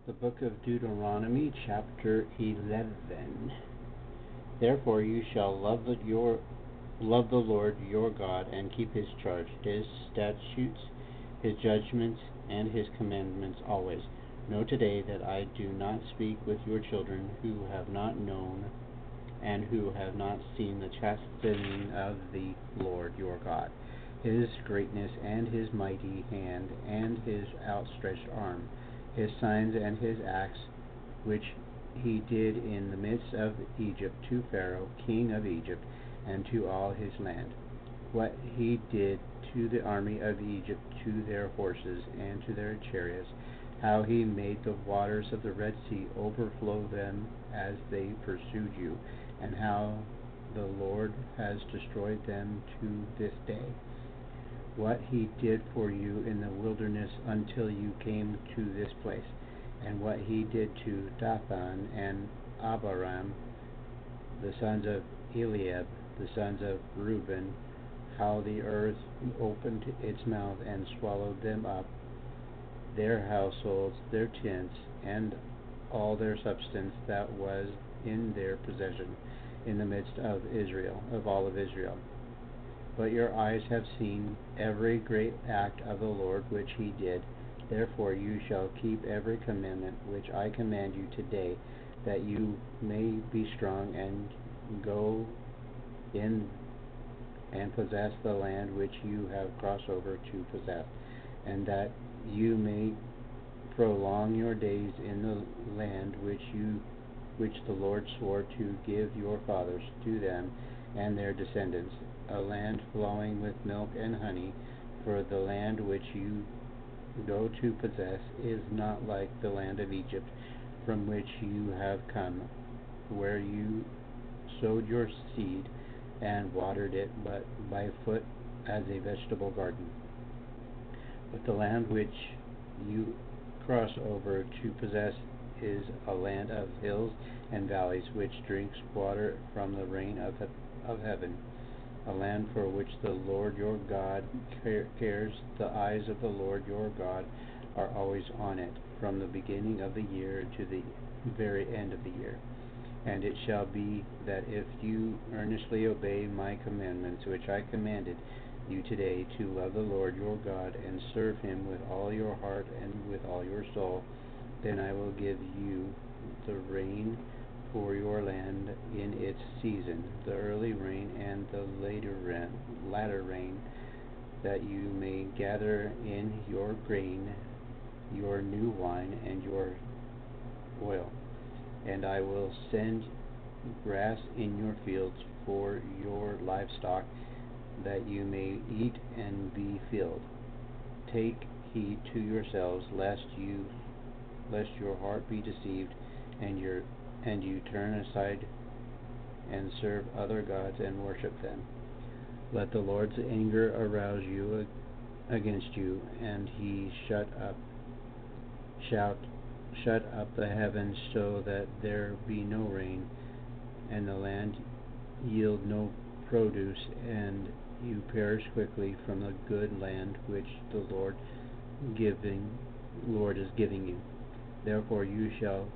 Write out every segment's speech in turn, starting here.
The book of Deuteronomy, chapter 11. Therefore you shall love the Lord your God, and keep his charge, his statutes, his judgments, and his commandments always. Know today that I do not speak with your children who have not known and who have not seen the chastening of the Lord your God, his greatness and his mighty hand and his outstretched arm, his signs and his acts, which he did in the midst of Egypt to Pharaoh, king of Egypt, and to all his land. What he did to the army of Egypt, to their horses and to their chariots, how he made the waters of the Red Sea overflow them as they pursued you, and how the Lord has destroyed them to this day. What he did for you in the wilderness until you came to this place, and what he did to Dathan and Abiram, the sons of Eliab, the sons of Reuben, how the earth opened its mouth and swallowed them up, their households, their tents, and all their substance that was in their possession in the midst of Israel, of all of Israel. But your eyes have seen every great act of the Lord which he did. Therefore you shall keep every commandment which I command you today, that you may be strong and go in and possess the land which you have crossed over to possess, and that you may prolong your days in the land which the Lord swore to give your fathers, to them and their descendants, a land flowing with milk and honey. For the land which you go to possess is not like the land of Egypt, from which you have come, where you sowed your seed and watered it, but by foot as a vegetable garden. But the land which you cross over to possess is a land of hills and valleys, which drinks water from the rain of heaven, a land for which the Lord your God cares. The eyes of the Lord your God are always on it, from the beginning of the year to the very end of the year. And it shall be that if you earnestly obey my commandments, which I commanded you today, to love the Lord your God and serve him with all your heart and with all your soul, then I will give you the rain for your land in its season, the early rain and the latter rain, that you may gather in your grain, your new wine, and your oil. And I will send grass in your fields for your livestock, that you may eat and be filled. Take heed to yourselves, lest your heart be deceived, and you turn aside and serve other gods and worship them. Let the Lord's anger arouse you against you, and he shut up the heavens so that there be no rain, and the land yield no produce, and you perish quickly from the good land which the Lord is giving you. Therefore you shall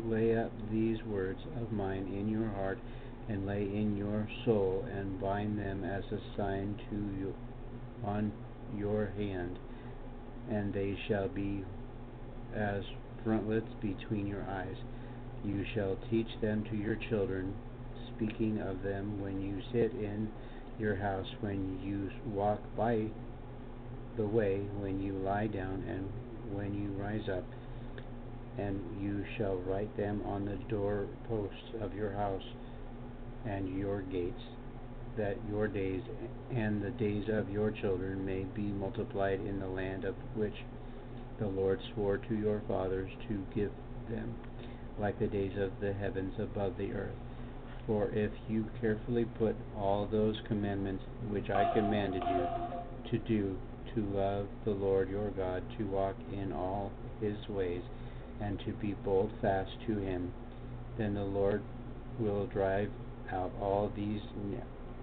lay up these words of mine in your heart, and lay in your soul, and bind them as a sign to you on your hand, and they shall be as frontlets between your eyes. You shall teach them to your children, speaking of them when you sit in your house, when you walk by the way, when you lie down, and when you rise up. And you shall write them on the doorposts of your house and your gates, that your days and the days of your children may be multiplied in the land of which the Lord swore to your fathers to give them, like the days of the heavens above the earth. For if you carefully put all those commandments which I commanded you to do, to love the Lord your God, to walk in all his ways, and to be bold fast to him, then the Lord will drive out all these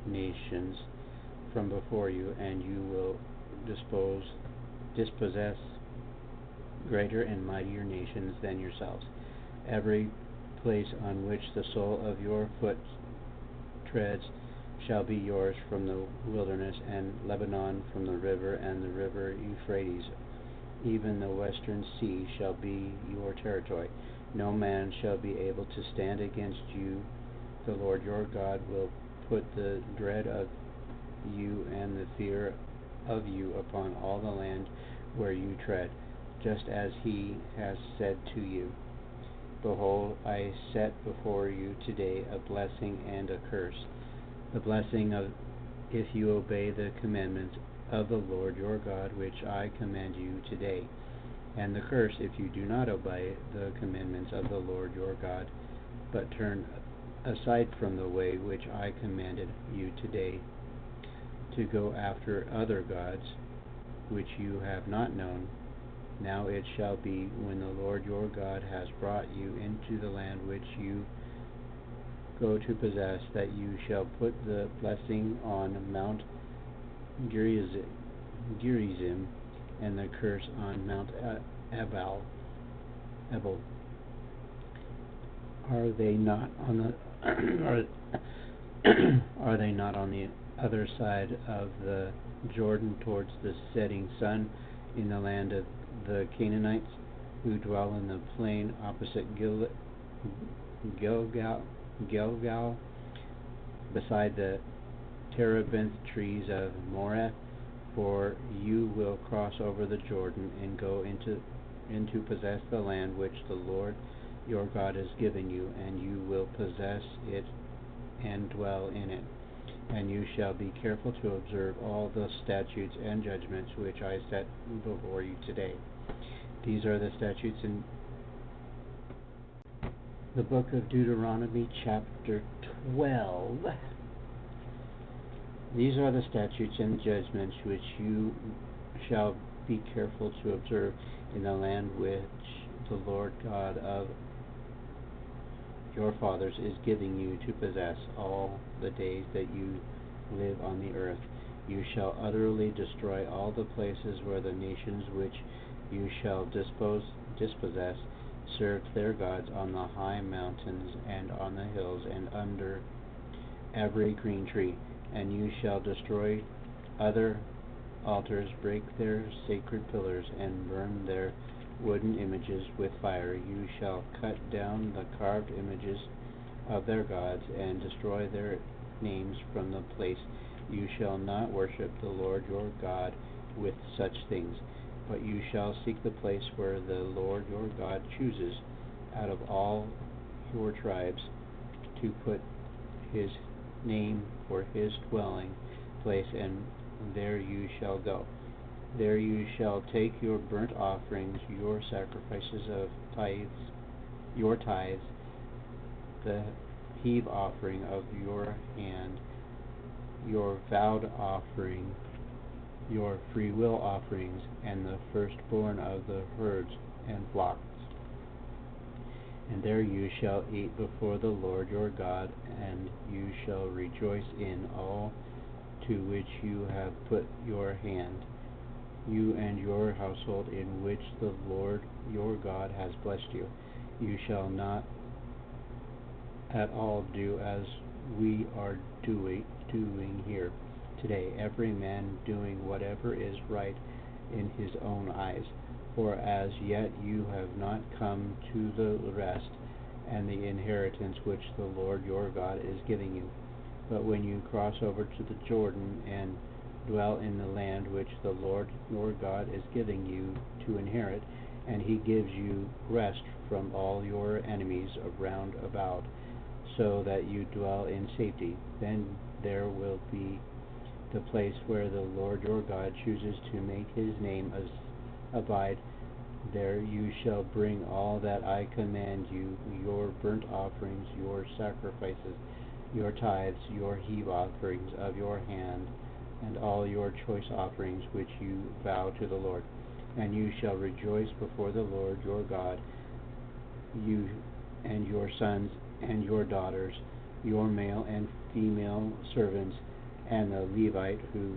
nations from before you, and you will dispossess greater and mightier nations than yourselves. Every place on which the sole of your foot treads shall be yours, from the wilderness and Lebanon, from the river and the river Euphrates. Even the western sea shall be your territory. No man shall be able to stand against you. The Lord your God will put the dread of you and the fear of you upon all the land where you tread, just as he has said to you. Behold, I set before you today a blessing and a curse. The blessing of if you obey the commandments of the Lord your God, which I command you today, and the curse if you do not obey the commandments of the Lord your God, but turn aside from the way which I commanded you today, to go after other gods which you have not known. Now it shall be, when the Lord your God has brought you into the land which you go to possess, that you shall put the blessing on Mount Gerizim, and the curse on Mount Ebal. Are they not on the are they not on the other side of the Jordan, towards the setting sun, in the land of the Canaanites, who dwell in the plain opposite Gilgal, beside the terebinth trees of Moreh? For you will cross over the Jordan and go into possess the land which the Lord your God is giving you, and you will possess it and dwell in it. And you shall be careful to observe all the statutes and judgments which I set before you today. These are the statutes in the book of Deuteronomy, chapter 12. These are the statutes and judgments which you shall be careful to observe in the land which the Lord God of your fathers is giving you to possess all the days that you live on the earth. You shall utterly destroy all the places where the nations which you shall dispossess served their gods, on the high mountains and on the hills and under every green tree. And you shall destroy other altars, break their sacred pillars, and burn their wooden images with fire. You shall cut down the carved images of their gods, and destroy their names from the place. You shall not worship the Lord your God with such things, but you shall seek the place where the Lord your God chooses out of all your tribes to put his name for his dwelling place, and there you shall go. There you shall take your burnt offerings, your sacrifices of your tithes, the heave offering of your hand, your vowed offering, your freewill offerings, and the firstborn of the herds and flocks. And there you shall eat before the Lord your God, and you shall rejoice in all to which you have put your hand, you and your household, in which the Lord your God has blessed you. You shall not at all do as we are doing here today, every man doing whatever is right in his own eyes. For as yet you have not come to the rest and the inheritance which the Lord your God is giving you. But when you cross over to the Jordan and dwell in the land which the Lord your God is giving you to inherit, and he gives you rest from all your enemies around about, so that you dwell in safety, then there will be the place where the Lord your God chooses to make his name abide. There you shall bring all that I command you, your burnt offerings, your sacrifices, your tithes, your heave offerings of your hand, and all your choice offerings which you vow to the Lord. And you shall rejoice before the Lord your God, you and your sons and your daughters, your male and female servants, and the Levite who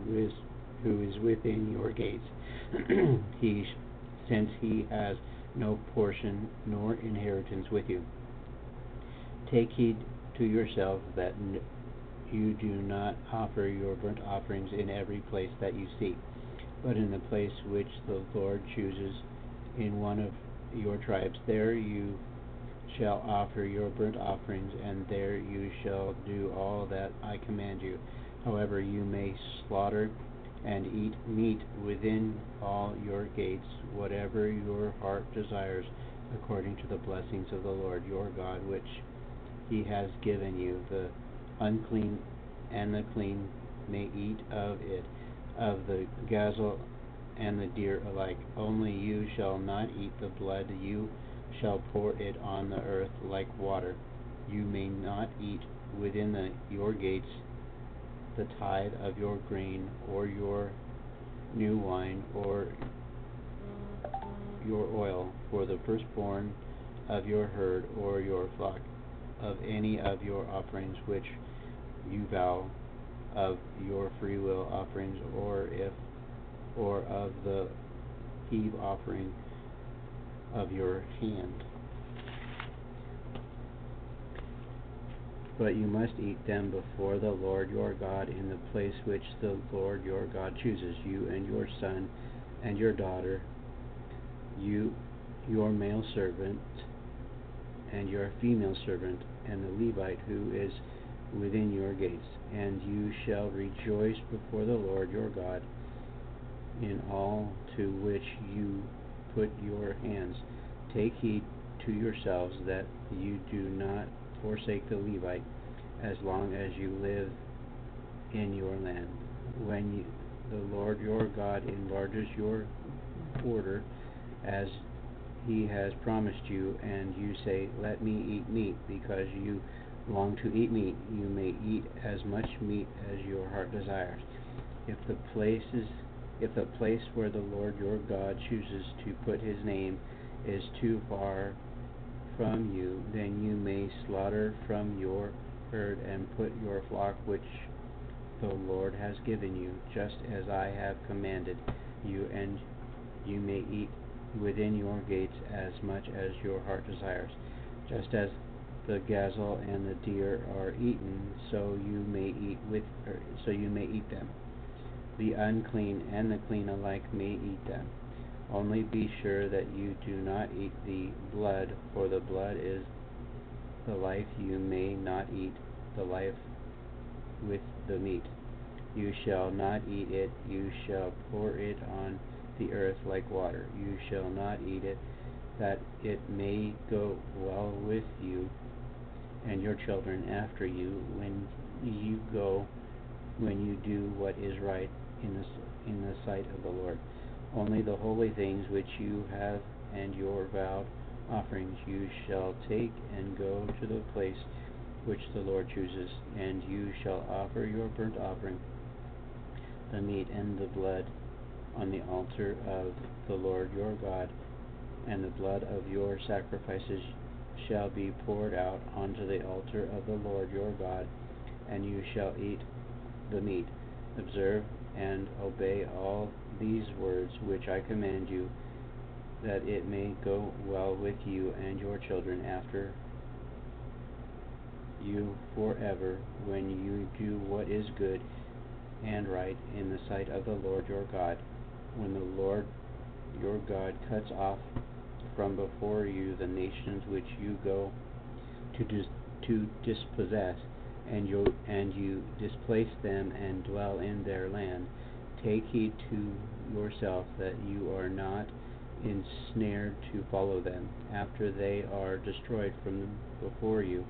is within your gates. He since he has no portion nor inheritance with you. Take heed to yourself that you do not offer your burnt offerings in every place that you seek, but in the place which the Lord chooses in one of your tribes. There you shall offer your burnt offerings, and there you shall do all that I command you. However, you may slaughter and eat meat within all your gates, whatever your heart desires, according to the blessings of the Lord your God, which he has given you. The unclean and the clean may eat of it, of the gazelle and the deer alike. Only you shall not eat the blood, you shall pour it on the earth like water. You may not eat within your gates the tithe of your grain, or your new wine, or your oil, for the firstborn of your herd or your flock, of any of your offerings which you vow, of your freewill offerings, or of the heave offering of your hand. But you must eat them before the Lord your God in the place which the Lord your God chooses, you and your son and your daughter, your male servant and your female servant, and the Levite who is within your gates. And you shall rejoice before the Lord your God in all to which you put your hands. Take heed to yourselves that you do not forsake the Levite as long as you live in your land. When the Lord your God enlarges your border as he has promised you, and you say, let me eat meat, because you long to eat meat, you may eat as much meat as your heart desires. If the place where the Lord your God chooses to put his name is too far from you, then you may slaughter from your herd and put your flock which the Lord has given you, just as I have commanded you, and you may eat within your gates as much as your heart desires. Just as the gazelle and the deer are eaten, so you may eat them. The unclean and the clean alike may eat them. Only be sure that you do not eat the blood, for the blood is the life. You may not eat the life with the meat. You shall not eat it. You shall pour it on the earth like water. You shall not eat it, that it may go well with you and your children after you, when you do what is right in the sight of the Lord. Only the holy things which you have and your vowed offerings you shall take and go to the place which the Lord chooses, and you shall offer your burnt offering, the meat and the blood, on the altar of the Lord your God, and the blood of your sacrifices shall be poured out onto the altar of the Lord your God, and you shall eat the meat. Observe and obey all these words which I command you, that it may go well with you and your children after you forever, when you do what is good and right in the sight of the Lord your God. When the Lord your God cuts off from before you the nations which you go to dispossess, and you displace them and dwell in their land, take heed to yourself that you are not ensnared to follow them after they are destroyed from before you,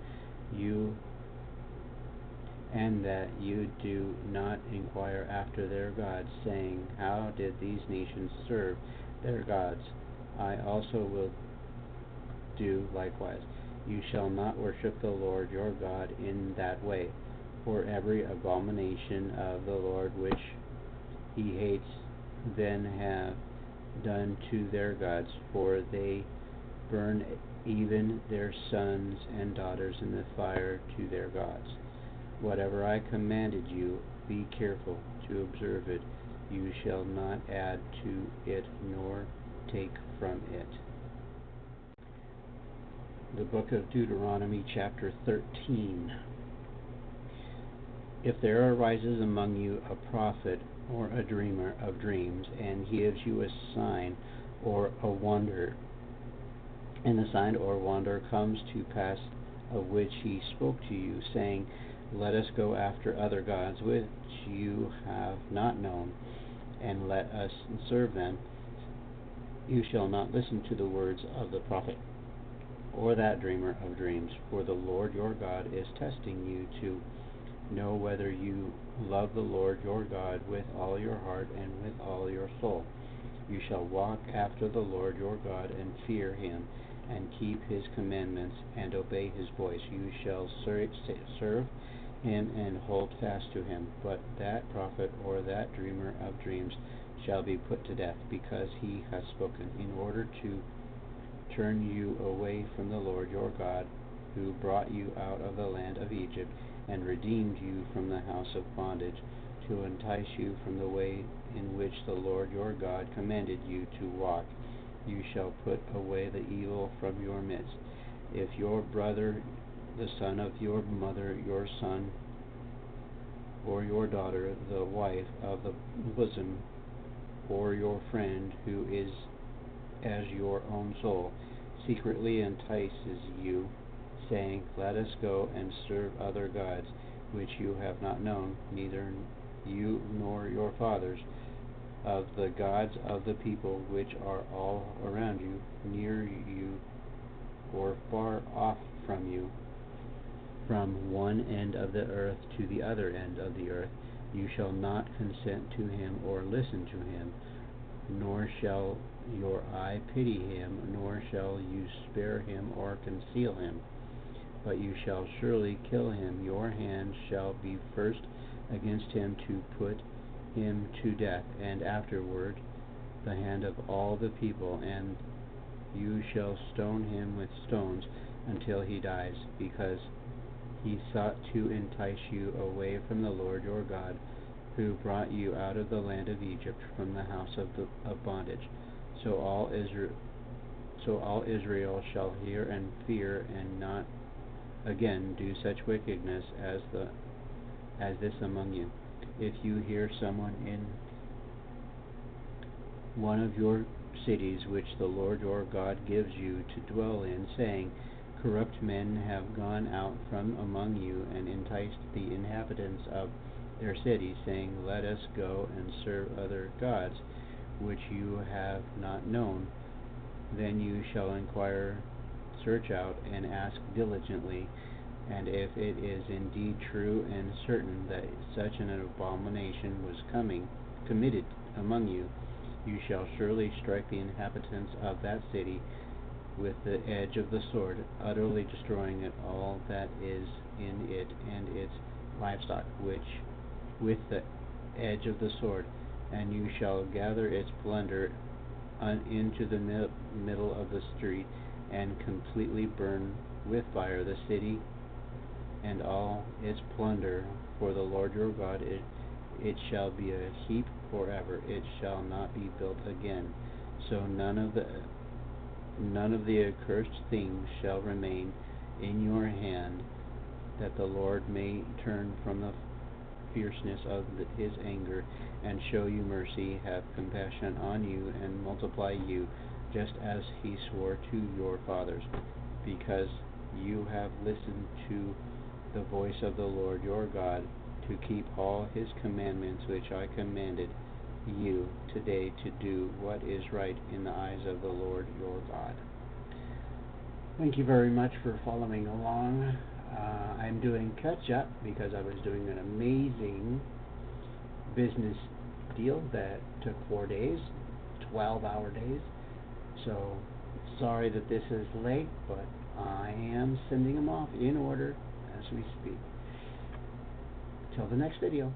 and that you do not inquire after their gods, saying, how did these nations serve their gods? I also will do likewise. You shall not worship the Lord your God in that way, for every abomination of the Lord which he hates then have done to their gods, for they burn even their sons and daughters in the fire to their gods. Whatever I commanded you, be careful to observe it. You shall not add to it nor take from it. The book of Deuteronomy, chapter 13. If there arises among you a prophet or a dreamer of dreams, and he gives you a sign or a wonder, and the sign or wonder comes to pass of which he spoke to you, saying, let us go after other gods which you have not known, and let us serve them, you shall not listen to the words of the prophet or that dreamer of dreams, for the Lord your God is testing you to know whether you love the Lord your God with all your heart and with all your soul. You shall walk after the Lord your God and fear him, and keep his commandments and obey his voice. You shall serve him and hold fast to him. But that prophet or that dreamer of dreams shall be put to death, because he has spoken, in order to turn you away from the Lord your God, who brought you out of the land of Egypt, and redeemed you from the house of bondage, to entice you from the way in which the Lord your God commanded you to walk. You shall put away the evil from your midst. If your brother, the son of your mother, your son, or your daughter, the wife of the bosom, or your friend who is as your own soul, secretly entices you, saying, let us go and serve other gods, which you have not known, neither you nor your fathers, of the gods of the people which are all around you, near you or far off from you, from one end of the earth to the other end of the earth, you shall not consent to him or listen to him, nor shall your eye pity him, nor shall you spare him or conceal him, but you shall surely kill him. Your hand shall be first against him to put him to death, and afterward the hand of all the people, and you shall stone him with stones until he dies, because he sought to entice you away from the Lord your God, who brought you out of the land of Egypt, from the house of bondage. So all Israel shall hear and fear, and not again do such wickedness as this among you. If you hear someone in one of your cities which the Lord your God gives you to dwell in, saying, corrupt men have gone out from among you and enticed the inhabitants of their cities, saying, let us go and serve other gods which you have not known, then you shall inquire, search out, and ask diligently, and if it is indeed true and certain that such an abomination was committed among you, you shall surely strike the inhabitants of that city with the edge of the sword, utterly destroying it, all that is in it, and its livestock, which with the edge of the sword, and you shall gather its plunder into the middle of the street, and completely burn with fire the city and all its plunder. For the Lord your God, it shall be a heap forever; it shall not be built again. So none of the accursed things shall remain in your hand, that the Lord may turn from the fierceness of his anger, and show you mercy, have compassion on you, and multiply you, just as he swore to your fathers, because you have listened to the voice of the Lord your God, to keep all his commandments which I commanded you today, to do what is right in the eyes of the Lord your God. Thank you very much for following along. I'm doing catch up because I was doing an amazing business deal that took 4 days, 12-hour days. So sorry that this is late, but I am sending them off in order as we speak. Till the next video.